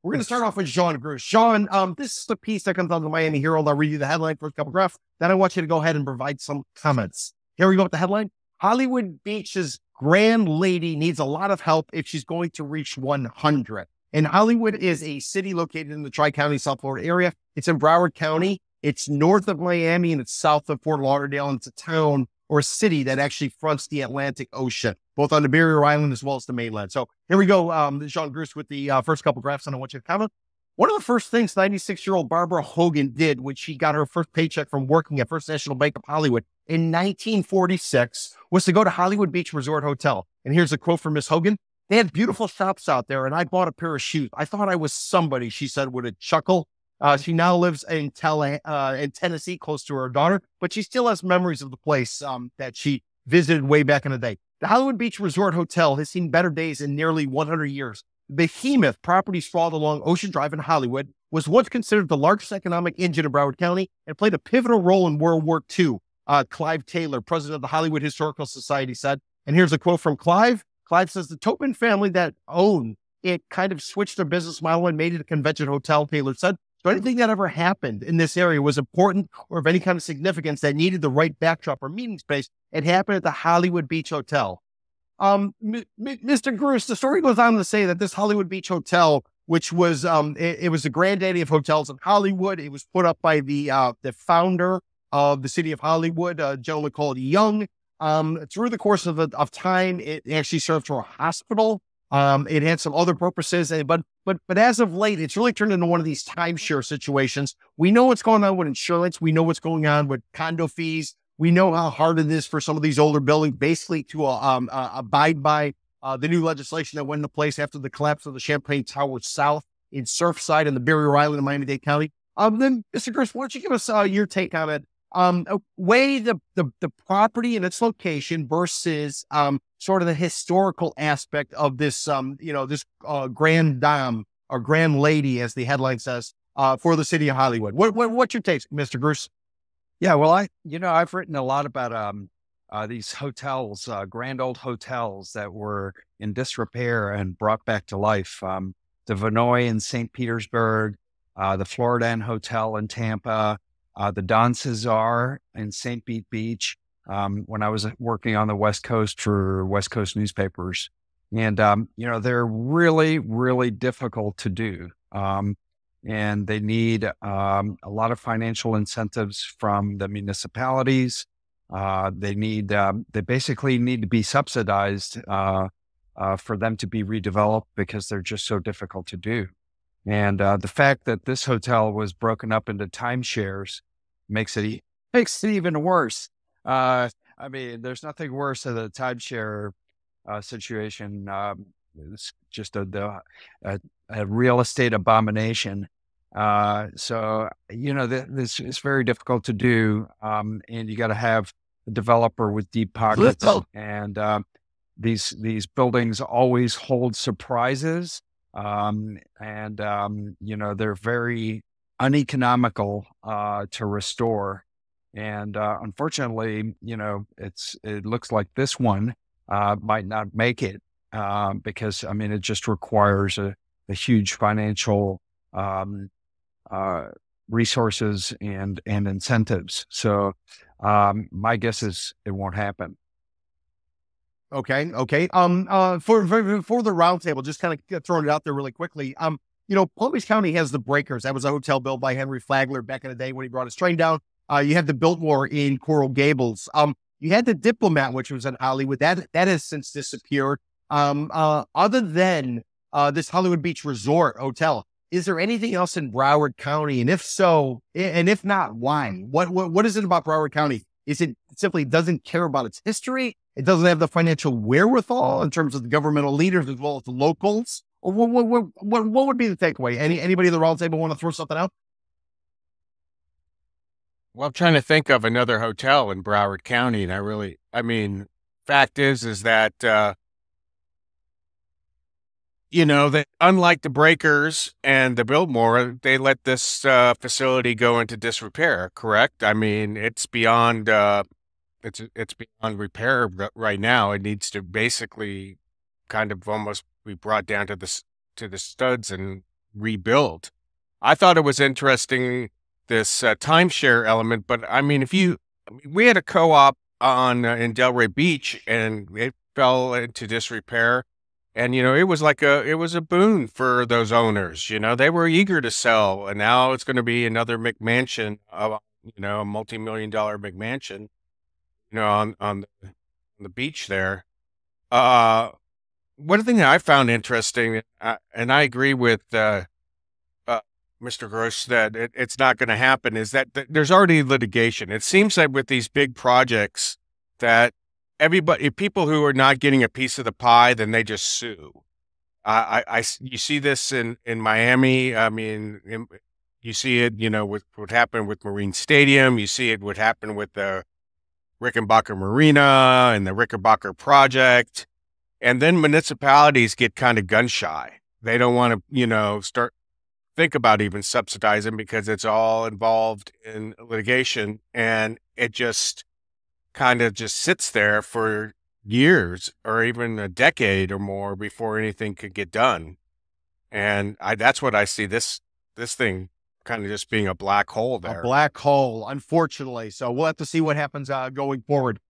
We're going to start off with Sean Gruss. Sean, this is the piece that comes on the Miami Herald. I'll read you the headline for a couple graphs. Then I want you to go ahead and provide some comments. Here we go with the headline. Hollywood Beach's grand lady needs a lot of help if she's going to reach 100. And Hollywood is a city located in the Tri-County, South Florida area. It's in Broward County. It's north of Miami and it's south of Fort Lauderdale. And it's a town or a city that actually fronts the Atlantic Ocean, both on the Barrier Island as well as the mainland. So here we go, Sean Gruss with the first couple graphs, and I want you to comment. One of the first things 96-year-old Barbara Hogan did when she got her first paycheck from working at First National Bank of Hollywood in 1946 was to go to Hollywood Beach Resort Hotel. And here's a quote from Miss Hogan. They had beautiful shops out there, and I bought a pair of shoes. I thought I was somebody, she said with a chuckle. She now lives in Tennessee, close to her daughter, but she still has memories of the place that she visited way back in the day. The Hollywood Beach Resort Hotel has seen better days in nearly 100 years. The behemoth property sprawled along Ocean Drive in Hollywood was once considered the largest economic engine of Broward County and played a pivotal role in World War II. Clive Taylor, president of the Hollywood Historical Society, said, and here's a quote from Clive. Clive says, the Tobin family that owned it kind of switched their business model and made it a convention hotel, Taylor said. So anything that ever happened in this area was important or of any kind of significance that needed the right backdrop or meeting space. It happened at the Hollywood Beach Hotel. Mr. Gruss, the story goes on to say that this Hollywood Beach Hotel, which was, it was the granddaddy of hotels in Hollywood. It was put up by the founder of the city of Hollywood, a gentleman called Young. Through the course of time, it actually served for a hospital. It had some other purposes, but as of late, it's really turned into one of these timeshare situations. We know what's going on with insurance. We know what's going on with condo fees. We know how hard it is for some of these older buildings basically to abide by the new legislation that went into place after the collapse of the Champlain Towers South in Surfside and the Barrier Island in Miami-Dade County. Then, Mr. Gruss, why don't you give us your take on it? Weigh the property and its location versus sort of the historical aspect of this, this grand dame or grand lady, as the headline says, for the city of Hollywood. What's your take, Mr. Gruss? Yeah, well, I've written a lot about these hotels, grand old hotels that were in disrepair and brought back to life. The Vinoy in St. Petersburg, the Florida Inn Hotel in Tampa, the Don Cesar in St. Pete Beach, when I was working on the West Coast for West Coast newspapers. And, they're really, really difficult to do. And they need a lot of financial incentives from the municipalities. They basically need to be subsidized for them to be redeveloped because they're just so difficult to do. And the fact that this hotel was broken up into timeshares makes it even worse. There's nothing worse than a timeshare situation. It's just a real estate abomination. This is very difficult to do. And you got to have a developer with deep pockets. And these buildings always hold surprises. They're very uneconomical to restore. And unfortunately, it looks like this one might not make it because, it just requires a huge financial resources and incentives. So my guess is it won't happen. Okay. For the roundtable, just kind of throwing it out there really quickly. Palm Beach County has the Breakers. That was a hotel built by Henry Flagler back in the day when he brought his train down. You had the Biltmore in Coral Gables. You had the Diplomat, which was in Hollywood. That has since disappeared. Other than this Hollywood Beach Resort Hotel, is there anything else in Broward County? And if so, and if not, why? What is it about Broward County? Is it simply doesn't care about its history? It doesn't have the financial wherewithal in terms of the governmental leaders as well as the locals? Or what would be the takeaway? Anybody in the roundtable want to throw something out? Well, I'm trying to think of another hotel in Broward County, and fact is that, that unlike the Breakers and the Biltmore, they let this facility go into disrepair, correct? It's beyond, it's beyond repair right now. It needs to basically kind of almost be brought down to the studs and rebuild. I thought it was interesting, this timeshare element, but I mean, we had a co-op on in Delray Beach, and it fell into disrepair. And, it was it was a boon for those owners. They were eager to sell, and now it's going to be another McMansion, a multi-million-dollar McMansion, on the beach there. One thing that I found interesting, and I agree with Mr. Gruss, that it's not going to happen, is that there's already litigation. It seems that with these big projects that people who are not getting a piece of the pie, then they just sue. You see this in Miami. I mean, you see it, with what happened with Marine Stadium. You see it what happened with the Rickenbacker Marina and the Rickenbacker project. And then municipalities get kind of gun shy. They don't want to, think about even subsidizing, because it's all involved in litigation, and it just kind of just sits there for years or even a decade or more before anything could get done. And that's what I see this thing kind of just being a black hole there. A black hole, unfortunately. So we'll have to see what happens going forward.